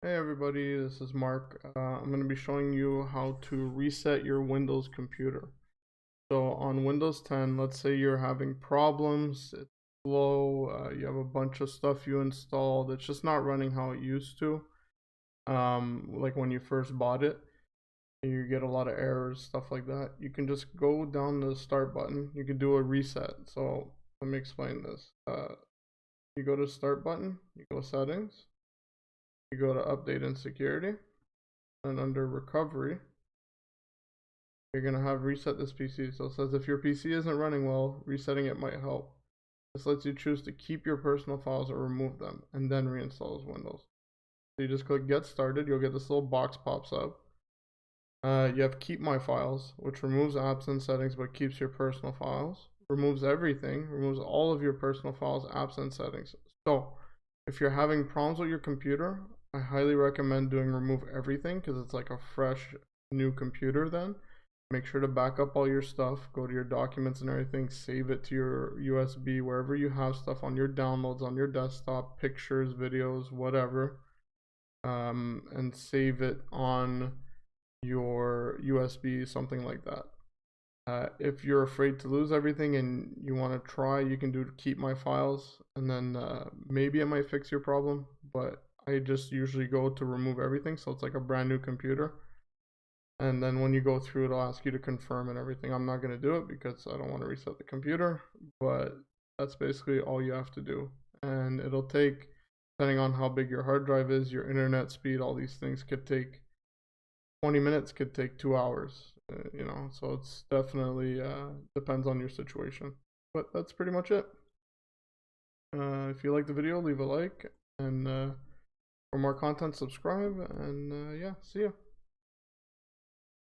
Hey everybody, this is Mark. I'm going to be showing you how to reset your Windows computer. So on Windows 10, let's say you're having problems, it's slow, you have a bunch of stuff you installed, it's just not running how it used to. Like when you first bought it, you get a lot of errors, stuff like that. You can just go down the start button. You can do a reset. So let me explain this. You go to start button, you go settings, you go to update and security. And under recovery, you're going to have reset this PC. So it says if your PC isn't running well, resetting it might help. This lets you choose to keep your personal files or remove them, and then reinstall Windows. So you just click get started, you'll get this little box pops up. You have keep my files, which removes apps and settings but keeps your personal files. Removes everything, removes all of your personal files, apps, and settings. So if you're having problems with your computer, I highly recommend doing remove everything because it's like a fresh new computer then. Make sure to back up all your stuff, go to your documents and everything, save it to your USB, wherever you have stuff on your downloads, on your desktop, pictures, videos, whatever, and save it on your USB, something like that. If you're afraid to lose everything and you want to try, you can do keep my files, and then maybe it might fix your problem, but I just usually go to remove everything, so it's like a brand new computer. And then when you go through, it'll ask you to confirm and everything. I'm not going to do it because I don't want to reset the computer, but that's basically all you have to do. And it'll take, depending on how big your hard drive is, your internet speed, all these things could take 20 minutes, could take 2 hours, so it's definitely depends on your situation. But that's pretty much it. If you like the video, leave a like, and for more content, subscribe, and yeah, see ya.